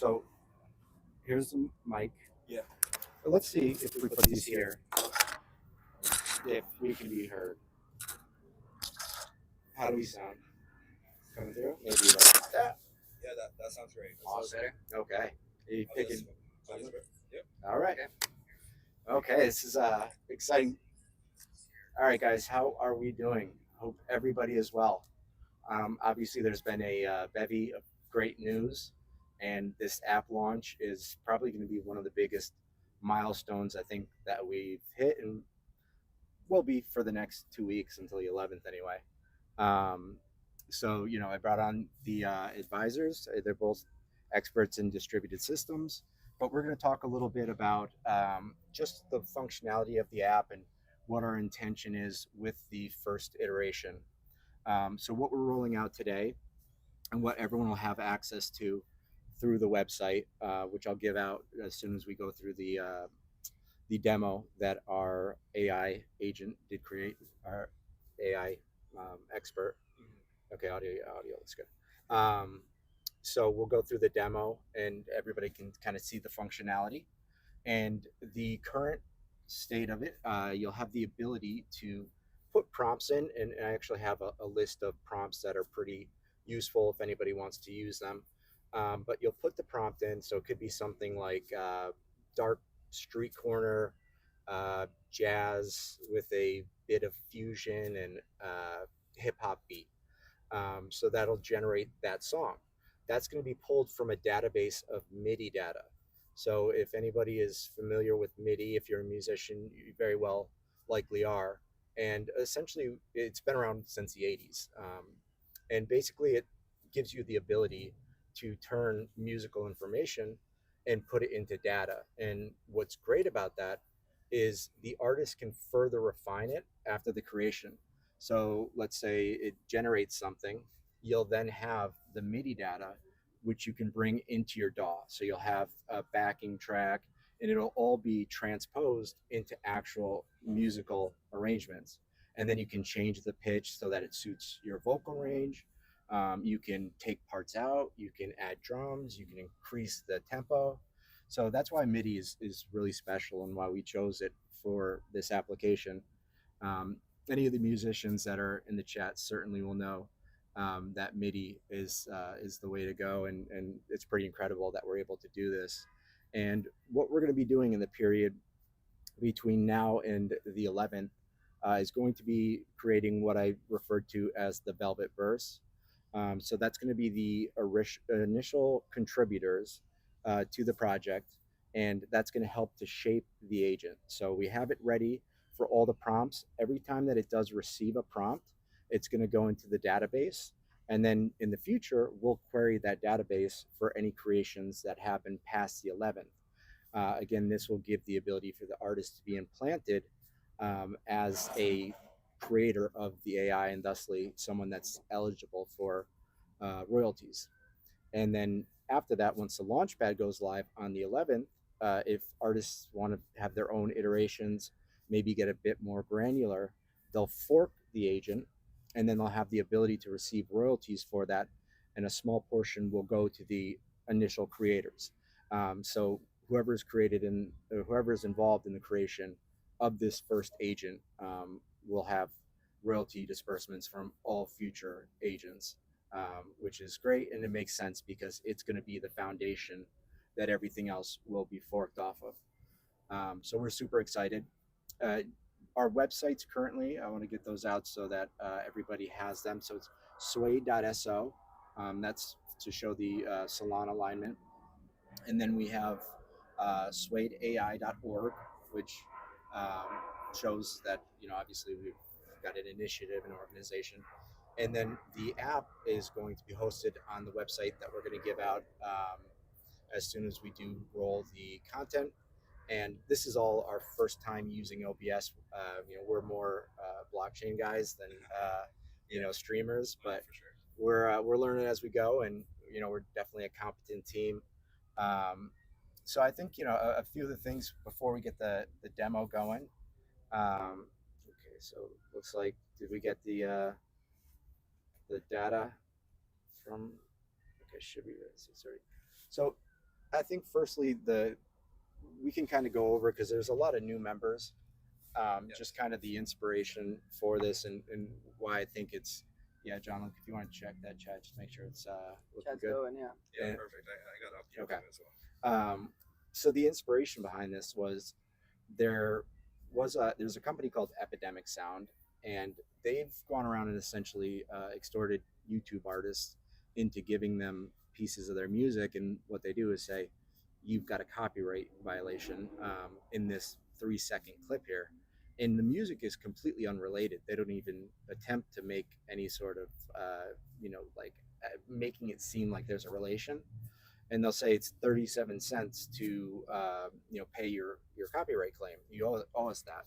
So here's the mic. Yeah. Let's see if we put these here, if we can be heard. How do we sound? Coming through? Maybe like that. Yeah, that sounds great. Awesome. Okay. Are you picking? Yep. All right. Okay, this is exciting. All right, guys, how are we doing? Hope everybody is well. Obviously, there's been a bevy of great news, and this app launch is probably going to be one of the biggest milestones I think that we've hit and will be for the next 2 weeks until the 11th anyway. Um, so, I brought on the advisors. They're both experts in distributed systems, but we're going to talk a little bit about just the functionality of the app and what our intention is with the first iteration. So, what we're rolling out today and what everyone will have access to through the website, which I'll give out as soon as we go through the demo that our AI agent did create, our AI expert. Okay, audio, that's good. So we'll go through the demo, and everybody can kind of see the functionality and the current state of it. You'll have the ability to put prompts in, and I actually have a list of prompts that are pretty useful if anybody wants to use them. But you'll put the prompt in, so it could be something like dark street corner, jazz with a bit of fusion and hip hop beat. So that'll generate that song. That's going to be pulled from a database of MIDI data. So if anybody is familiar with MIDI, if you're a musician, you very well likely are. And essentially, it's been around since the 80s. And basically, it gives you the ability to turn musical information and put it into data. And what's great about that is the artist can further refine it after the creation. So let's say it generates something, you'll then have the MIDI data, which you can bring into your DAW. So you'll have a backing track, and it'll all be transposed into actual musical arrangements. And then you can change the pitch so that it suits your vocal range. You can take parts out, you can add drums, you can increase the tempo. So that's why MIDI is really special and why we chose it for this application. Um, any of the musicians that are in the chat certainly will know that MIDI is the way to go, and it's pretty incredible that we're able to do this. And what we're going to be doing in the period between now and the 11th is going to be creating what I referred to as the Velvet Verse. So that's going to be the initial contributors to the project, and that's going to help to shape the agent. So we have it ready for all the prompts. Every time that it does receive a prompt, it's going to go into the database. And then in the future, we'll query that database for any creations that happen past the 11th. Again, this will give the ability for the artist to be implanted as a creator of the AI and thusly someone that's eligible for royalties. And then after that, once the launchpad goes live on the 11th, if artists want to have their own iterations, maybe get a bit more granular, they'll fork the agent, and then they'll have the ability to receive royalties for that, and a small portion will go to the initial creators. So whoever's created in, whoever's involved in the creation of this first agent will have royalty disbursements from all future agents, which is great, and it makes sense because it's going to be the foundation that everything else will be forked off of. So we're super excited. Uh, our websites currently, I want to get those out so that everybody has them. So it's suede.so. That's to show the salon alignment. And then we have suedeai.org, which um, shows that, obviously we've got an initiative and organization. And then the app is going to be hosted on the website that we're going to give out as soon as we do roll the content. And this is all our first time using OBS. We're more blockchain guys than streamers, but we're learning as we go, and we're definitely a competent team. So I think a few of the things before we get the demo going. Okay, so looks like did we get the data from? Okay, should be sorry. So I think firstly the we can kind of go over because there's a lot of new members. Just Yes. kind of the inspiration for this and why I think it's yeah, John. Look, if you want to check that chat, just make sure it's looking Chat's good. going, yeah. Yeah, And, perfect. I got up okay. as well. So the inspiration behind this was there there's a company called Epidemic Sound, and they've gone around and essentially extorted YouTube artists into giving them pieces of their music, and what they do is say, "You've got a copyright violation in this 3-second clip here." And the music is completely unrelated. They don't even attempt to make any sort of, like making it seem like there's a relation, and they'll say it's 37 cents to pay your copyright claim. You owe us that,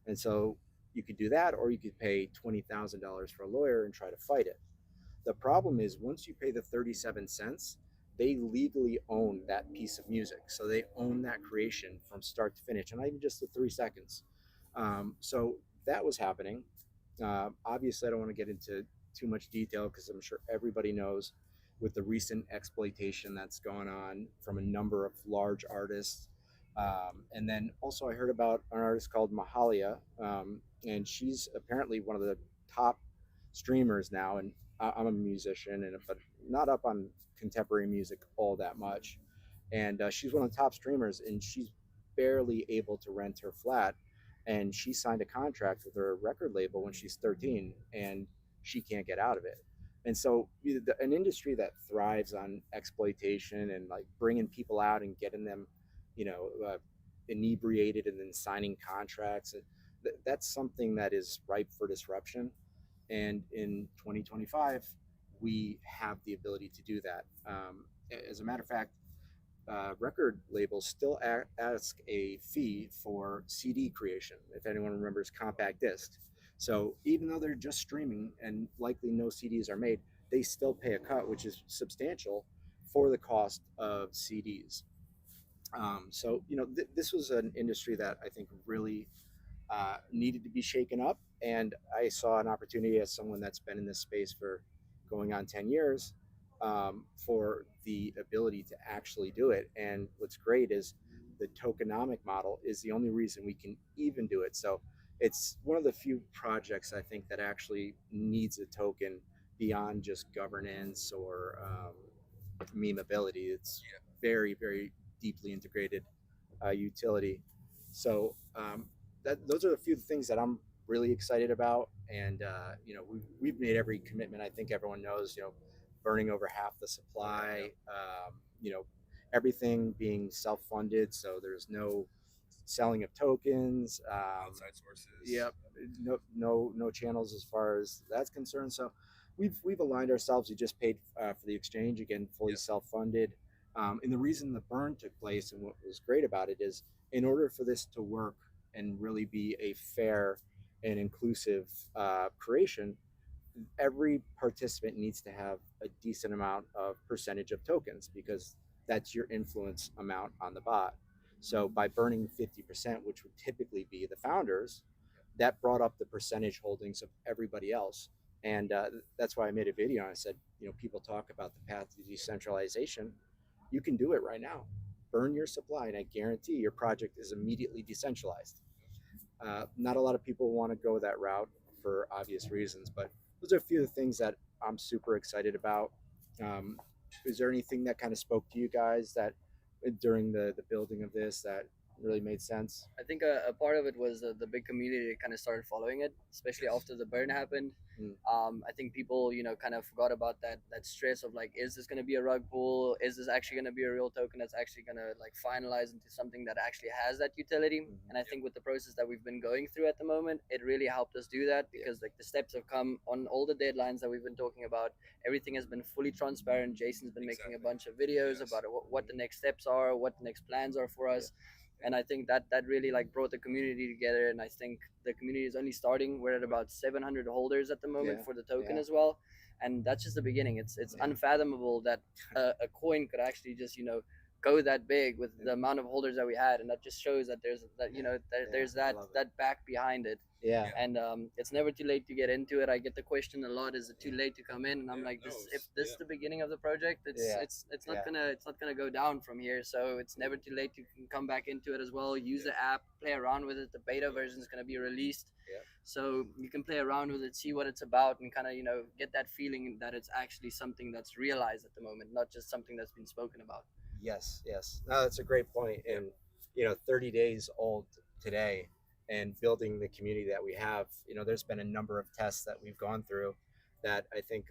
and so you could do that, or you could pay $20,000 for a lawyer and try to fight it. The problem is once you pay the 37 cents, they legally own that piece of music, so they own that creation from start to finish, and not even just the 3 seconds. So that was happening. Obviously, I don't want to get into too much detail because I'm sure everybody knows with the recent exploitation that's gone on from a number of large artists. And then also, I heard about an artist called Mahalia, and she's apparently one of the top streamers now. And I'm a musician, and but not up on contemporary music all that much. And she's one of the top streamers, and she's barely able to rent her flat, and she signed a contract with her record label when she's 13, and she can't get out of it. And so an industry that thrives on exploitation and like bringing people out and getting them, you know uh, inebriated and then signing contracts, that's something that is ripe for disruption. And in 2025 we have the ability to do that. As a matter of fact, record labels still ask a fee for CD creation, if anyone remembers compact disc. So even though they're just streaming and likely no CDs are made, they still pay a cut, which is substantial for the cost of CDs. So this was an industry that I think really needed to be shaken up. And I saw an opportunity as someone that's been in this space for going on 10 years, for the ability to actually do it. And what's great is the tokenomic model is the only reason we can even do it. So it's one of the few projects I think that actually needs a token beyond just governance or memeability. It's Yeah. very, very deeply integrated utility. So those are a few things that I'm really excited about. And we've made every commitment. I think everyone knows. Burning over half the supply. Everything being self-funded, so there's no selling of tokens. Outside sources. Yep. No channels as far as that's concerned. So we've aligned ourselves. We just paid for the exchange again, fully Yep. self-funded. And the reason the burn took place and what was great about it is, in order for this to work and really be a fair and inclusive creation, every participant needs to have a decent amount of percentage of tokens, because that's your influence amount on the bot. So by burning 50%, which would typically be the founders, that brought up the percentage holdings of everybody else. And that's why I made a video and I said, people talk about the path to decentralization. You can do it right now. Burn your supply, and I guarantee your project is immediately decentralized. Not a lot of people want to go that route for obvious reasons, but those are a few of the things that I'm super excited about. Um, is there anything that kind of spoke to you guys that during the building of this that really made sense? I think a part of it was the big community that kind of started following it, especially Yes. after the burn happened. Mm. I think people, kind of forgot about that stress of like, is this going to be a rug pull? Is this actually going to be a real token that's actually going to like finalize into something that actually has that utility? Mhm. And I think with the process that we've been going through at the moment, it really helped us do that, because like the steps have come on all the deadlines that we've been talking about. Everything has been fully transparent. Jason's been making a Exactly. bunch of videos Yes. about what the next steps are, what the next plans are for us. And I think that really like brought the community together. And I think the community is only starting. We're at about 700 holders at the moment Yeah, for the token yeah. as well, and that's just the beginning. It's Yeah. unfathomable that a coin could actually just go that big with the amount of holders that we had, and that just shows that there's that there's I that love it. that back behind it. Yeah. Yeah. And it's never too late to get into it. I get the question a lot: is it too late to come in? And I'm Yeah, like, no, this if it's- this is yeah. the beginning of the project, Yeah. it's not Yeah. gonna go down from here. So it's never too late to come back into it as well. Use the app, play around with it. The beta version is gonna be released, Yeah. so you can play around with it, see what it's about, and kind of get that feeling that it's actually something that's realized at the moment, not just something that's been spoken about. Yes, yes. No, that's a great point. And 30 days old today, and building the community that we have. There's been a number of tests that we've gone through that I think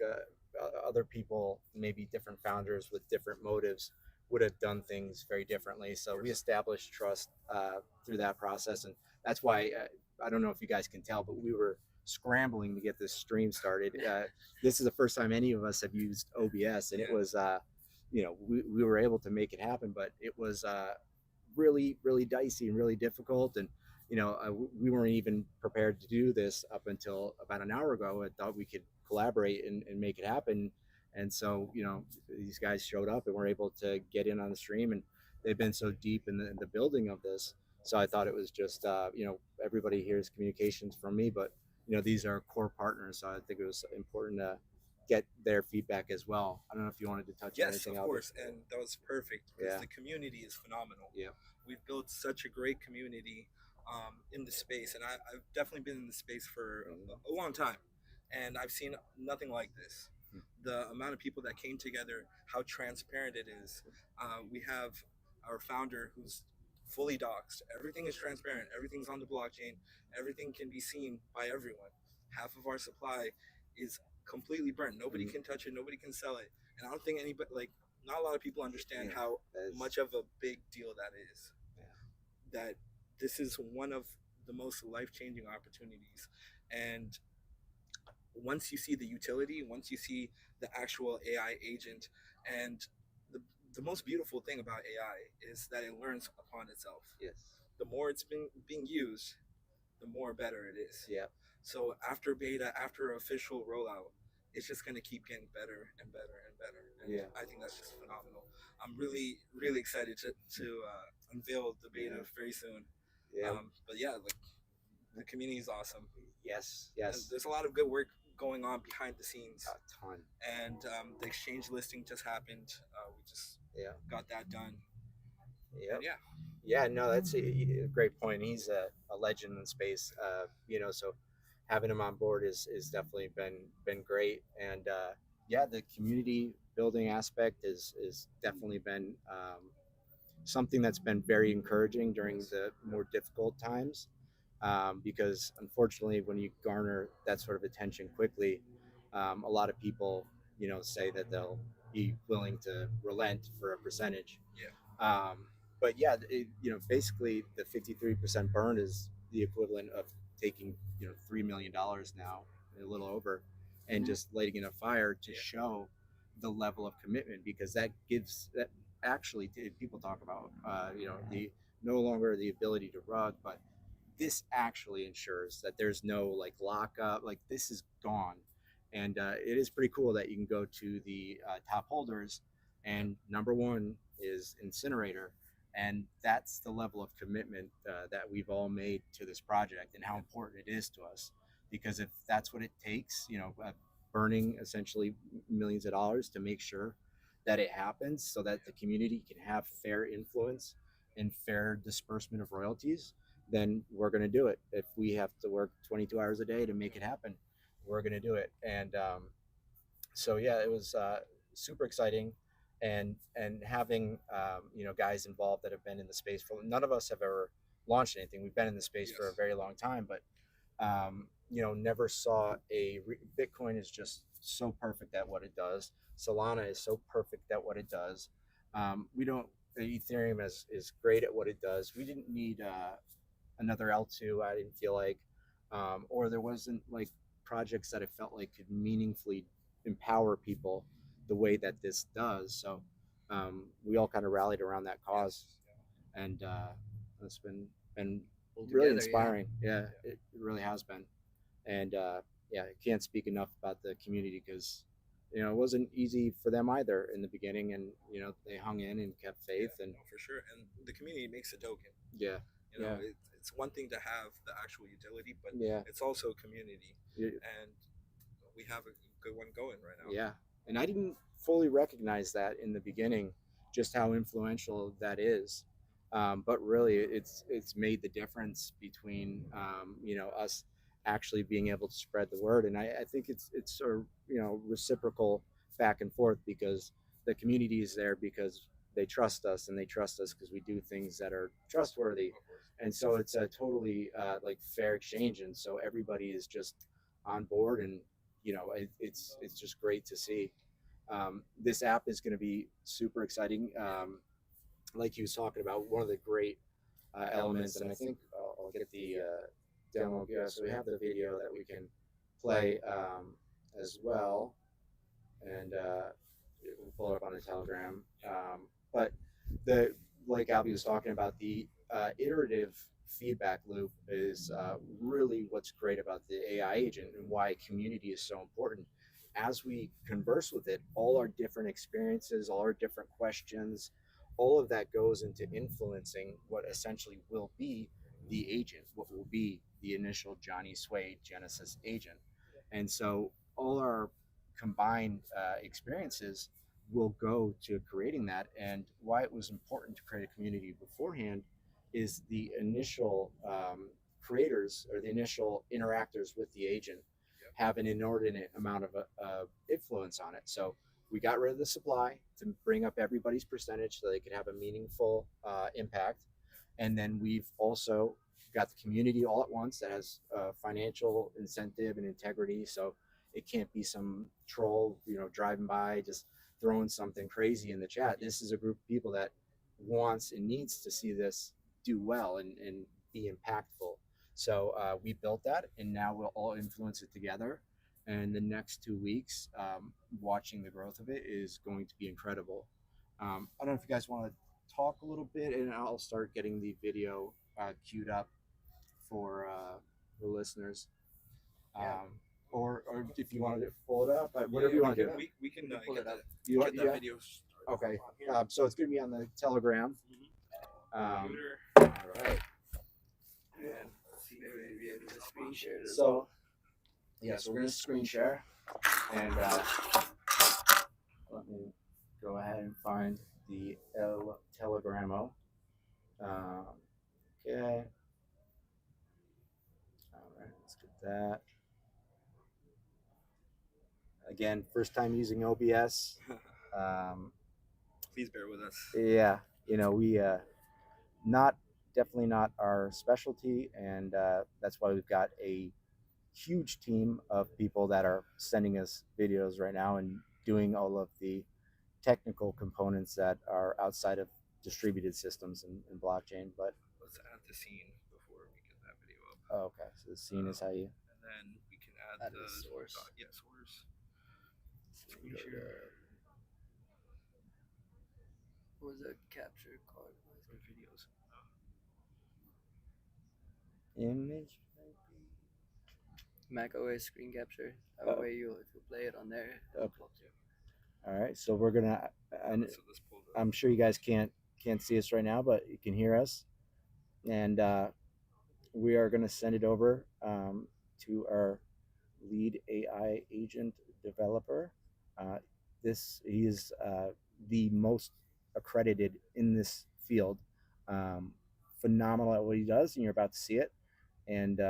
other people, maybe different founders with different motives, would have done things very differently. So we established trust through that process, and that's why I don't know if you guys can tell, but we were scrambling to get this stream started. This is the first time any of us have used OBS, and it Yeah. was we were able to make it happen, but it was really, really dicey and really difficult. And we weren't even prepared to do this up until about an hour ago. I thought we could collaborate and make it happen. And so these guys showed up and were able to get in on the stream, and they've been so deep in the building of this. So I thought it was just everybody hears communications from me, but these are core partners. So I think it was important to get their feedback as well. I don't know if you wanted to touch on Yes, anything of else. course, and that was perfect because Yeah. the community is phenomenal. Yeah. We've built such a great community in the space, and I've definitely been in the space for a long time, and I've seen nothing like this. The amount of people that came together, how transparent it is. We have our founder who's fully doxxed. Everything is transparent. Everything's on the blockchain. Everything can be seen by everyone. Half of our supply is completely burnt. Nobody can touch it. Nobody can sell it. And I don't think anybody, like, not a lot of people understand how much of a big deal that is. That this is one of the most life-changing opportunities. And once you see the utility, once you see the actual AI agent, and the, the most beautiful thing about AI is that it learns upon itself. Yes. The more it's being used, the more better it is. Yeah. So after beta, after official rollout, it's just going to keep getting better and better and better. And Yeah. I think that's just phenomenal. I'm really, really excited to unveil the beta very soon. Yeah. But yeah, like, the community is awesome. Yes. And Yes. there's a lot of good work going on behind the scenes. A ton. And the exchange listing just happened. We just got that done. Yep. And yeah. Yeah, no, that's a great point. He's a legend in space, so having him on board is definitely been great. And yeah, the community building aspect is definitely been something that's been very encouraging during the more difficult times, because unfortunately, when you garner that sort of attention quickly, a lot of people say that they'll be willing to relent for a percentage. Yeah. But yeah, basically the 53% burn is the equivalent of taking $3 million now, a little over, and just lighting it on fire to show the level of commitment, because that gives that actually people talk about the no longer the ability to rug, but this actually ensures that there's no like lockup, like this is gone. And it is pretty cool that you can go to the top holders, and number one is incinerator, and that's the level of commitment that we've all made to this project and how important it is to us. Because if that's what it takes, burning essentially millions of dollars to make sure that it happens, so that the community can have fair influence and fair disbursement of royalties, then we're going to do it. If we have to work 22 hours a day to make it happen, we're going to do it. And so yeah, it was super exciting, and having guys involved that have been in the space for, none of us have ever launched anything. We've been in the space for a very long time, but never saw Bitcoin is just so perfect at what it does. Solana is so perfect at what it does. We don't Ethereum is great at what it does. We didn't need another L2. I didn't feel like, or there wasn't like projects that I felt like could meaningfully empower people the way that this does. So we all kind of rallied around that cause, and it's been really inspiring. Yeah, it really has been. And yeah, I can't speak enough about the community, because it wasn't easy for them either in the beginning, and they hung in and kept faith, Yeah, and no, for sure. And the community makes a token. yeah, yeah, It's one thing to have the actual utility, but yeah, it's also community, yeah, and we have a good one going right now. yeah. And I didn't fully recognize that in the beginning, just how influential that is. But really, it's made the difference between us actually being able to spread the word. And I think it's sort of reciprocal back and forth, because the community is there because they trust us, and they trust us because we do things that are trustworthy. And so it's a totally like fair exchange, and so everybody is just on board, and it's just great to see. This app is going to be super exciting. Like he was talking about, one of the great elements, and I think I'll get the demo. Yeah, so we have the video that we can play as well, and we'll pull it up on the Telegram. But the like Albie was talking about, the iterative feedback loop is really what's great about the AI agent, and why community is so important. As we converse with it, all our different experiences, all our different questions, all of that goes into influencing what essentially will be the agent, what will be the initial Johnny Suede Genesis agent. And so all our combined experiences will go to creating that. And why it was important to create a community beforehand is the initial creators, or the initial interactors with the agent, have an inordinate amount of influence on it. So we got rid of the supply to bring up everybody's percentage so they could have a meaningful impact. And then we've also got the community all at once that has financial incentive and integrity. So it can't be some troll, driving by just throwing something crazy in the chat. This is a group of people that wants and needs to see this do well and be impactful. So we built that, and now we'll all influence it together. And the next 2 weeks, watching the growth of it is going to be incredible. I don't know if you guys want to talk a little bit, and I'll start getting the video queued up for the listeners. Yeah. Or if you wanted to pull it up, whatever you want to do. We can pull get it up. get that video started. Okay. So it's going to be on the Telegram. All Computer. right. And see if we'll be able to screen share this. So, yeah, so we're going to screen share. And let me go ahead and find the El Telegramo. Okay. All right, let's get that. Again, first time using OBS. Please bear with us. Yeah, we definitely not our specialty, and that's why we've got a huge team of people that are sending us videos right now and doing all of the technical components that are outside of distributed systems and blockchain. But Let's add the scene before we get that video up. oh, okay, so the scene is how you. And then we can add the source. Yeah, source. Screen share. What was a capture card? For videos. Image. Mac OS screen capture. That way if you play it on there. Okay. All right, so we're gonna. And So let's pull the I'm sure you guys can't see us right now, but you can hear us, and we are gonna send it over to our lead AI agent developer. He is the most accredited in this field. Phenomenal at what he does, and you're about to see it. And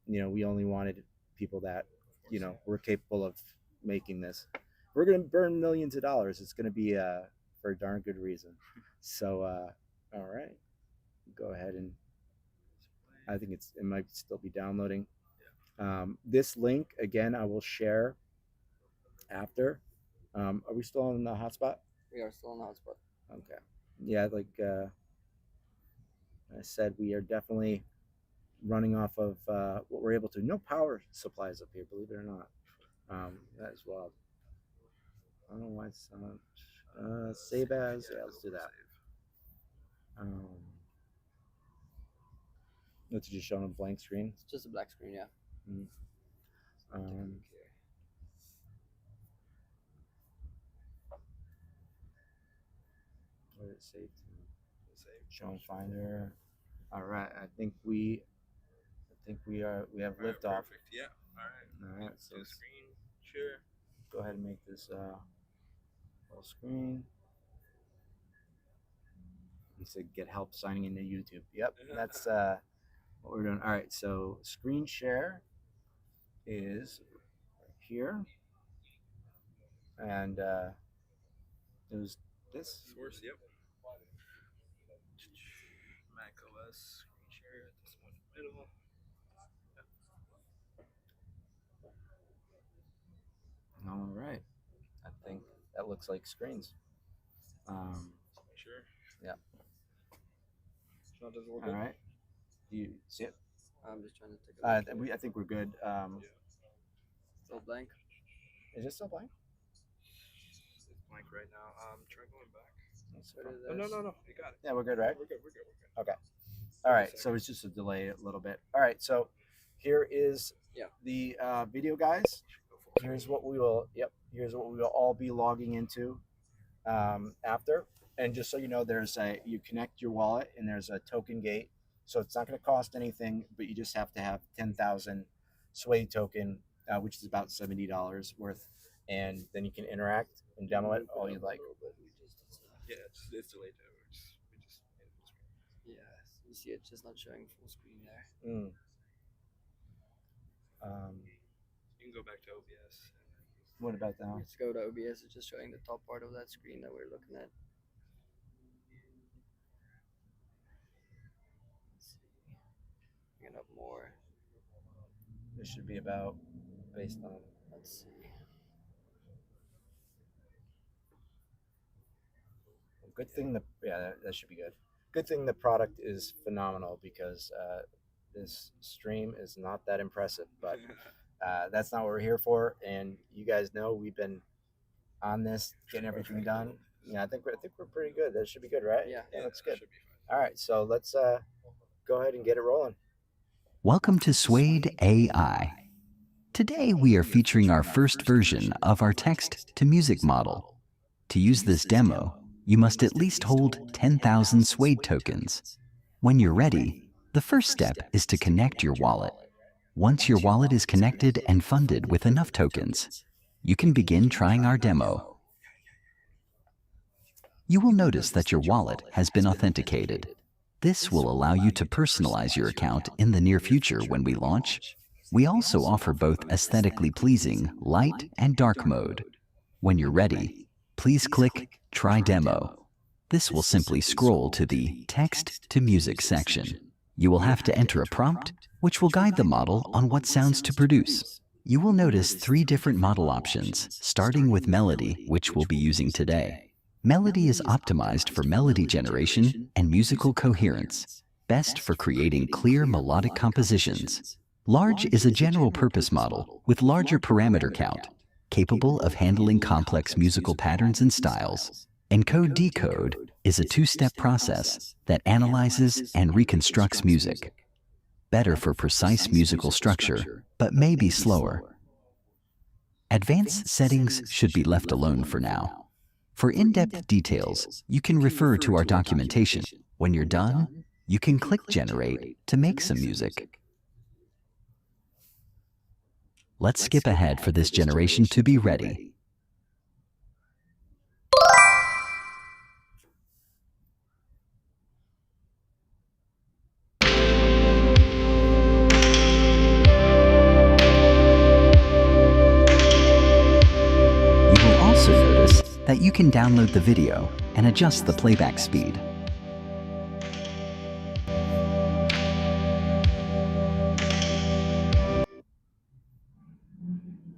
we only wanted people that were capable of making this. We're gonna burn millions of dollars. It's gonna be for a darn good reason. So all right, go ahead, and I think it might still be downloading. This link again I will share after. Are we still on the hotspot? We are still on the hotspot. Okay. Yeah, like I said, we are definitely running off of what we're able to. No power supplies up here, believe it or not. That is wild. I don't know why it's save as. Yeah, let's do that. It's just showing a blank screen. It's just a black screen, yeah. Save Show finder. All right, I think we we have liftoff. Perfect. Yeah. All right. So Do let's screen share. go ahead and make this full screen. He said get help signing into YouTube. Yep, that's what we're doing. All right, so screen share is here, and it was this. Source. Yep. Mac OS screen share. This one in the middle. All right, I think that looks like screens. Sure. Yeah. So does it look All good? right. Do you see it? I'm just trying to take a look. I think we're good. Still blank. Is it still blank? It's blank right now. Try going back. What is No, no, this? no, no. You got it. Yeah, we're good, right? We're good. We're good. We're good. Okay. All right. So it's just a delay a little bit. All right. So here is the video, guys. Here's what we will. Yep. Here's what we will all be logging into after. And just so you know, you connect your wallet and there's a token gate. So it's not going to cost anything, but you just have to have 10,000 Suede token, which is about $70 worth, and then you can interact and demo it all you'd like. Yeah, it's delayed. We just made it full screen. Yeah, you see it's just not showing full screen there. Mm. You can go back to OBS. What about that? Let's go to OBS. It's just showing the top part of that screen that we're looking at. Let's see. Bringing up more. This should be about based on. Let's see. Good thing that should be good. Good thing the product is phenomenal because this stream is not that impressive, but that's not what we're here for. And you guys know we've been on this, getting everything done. Yeah, I think we're pretty good. That should be good, right? Yeah. That's good. All right, so let's go ahead and get it rolling. Welcome to Suede AI. Today we are featuring our first version of our text-to-music model. To use this demo, you must at least hold 10,000 Suede tokens. When you're ready, the first step is to connect your wallet. Once your wallet is connected and funded with enough tokens, you can begin trying our demo. You will notice that your wallet has been authenticated. This will allow you to personalize your account in the near future when we launch. We also offer both aesthetically pleasing light and dark mode. When you're ready, please click Try Demo. This will simply scroll to the Text to Music section. You will have to enter a prompt, which will guide the model on what sounds to produce. You will notice 3 different model options, starting with melody, which we'll be using today. Melody is optimized for melody generation and musical coherence, best for creating clear melodic compositions. Large is a general-purpose model with larger parameter count, capable of handling complex musical patterns and styles. Encode-decode is a 2-step process that analyzes and reconstructs music, better for precise musical structure, but may be slower. Advanced settings should be left alone for now. For in-depth details, you can refer to our documentation. When you're done, you can click Generate to make some music. Let's skip ahead for this generation to be ready. You will also notice that you can download the video and adjust the playback speed.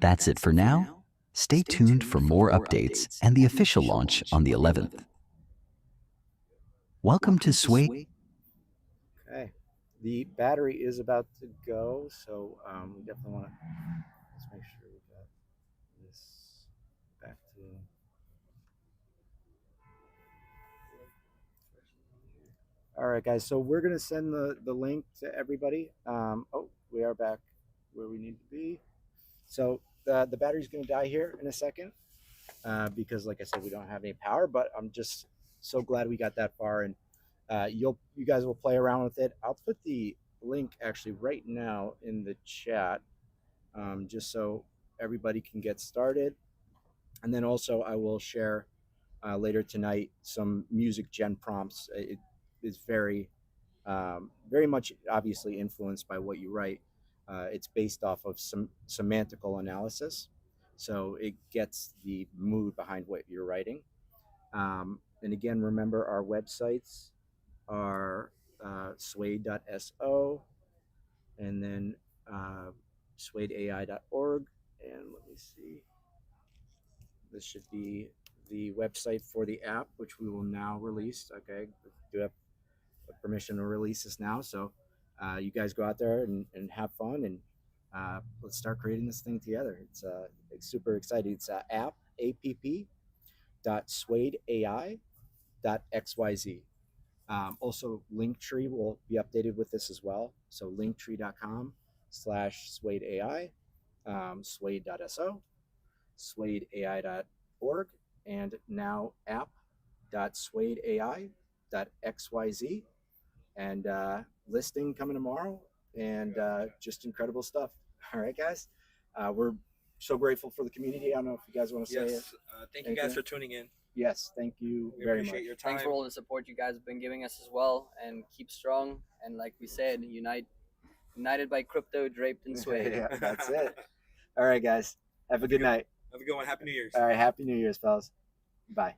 That's it for now. Stay tuned for more updates and the official launch on the 11th. Welcome to Suede. Okay, the battery is about to go, so we definitely want to let's make sure we got this back to. All right, guys. So we're gonna send the link to everybody. Oh, we are back where we need to be. So the battery's gonna die here in a second because, like I said, we don't have any power. But I'm just so glad we got that far, and you guys will play around with it. I'll put the link actually right now in the chat, just so everybody can get started. And then also I will share later tonight some music gen prompts. It is very much obviously influenced by what you write. It's based off of some semantical analysis, so it gets the mood behind what you're writing. And again, remember our websites are suede.so and then suedeai.org. And let me see, this should be the website for the app, which we will now release. Okay, we do have permission to release this now. So you guys go out there and have fun, and let's start creating this thing together. It's super exciting. It's app.suedeai.xyz. Also, Linktree will be updated with this as well. So linktree.com/suedeai, suede.so, suedeai.org, and now app.suedeai.xyz. And listing coming tomorrow, and just incredible stuff. All right, guys. We're so grateful for the community. I don't know if you guys want to say it. Yes. Thank you guys for tuning in. Yes, thank you We very appreciate much. your time. Thanks for all the support you guys have been giving us as well, and keep strong. And like we said, united by crypto, draped in suede. Yeah, that's it. All right, guys. Have a good night. Have a good one. Happy New Year's. All right, happy New Year's, fellas. Bye.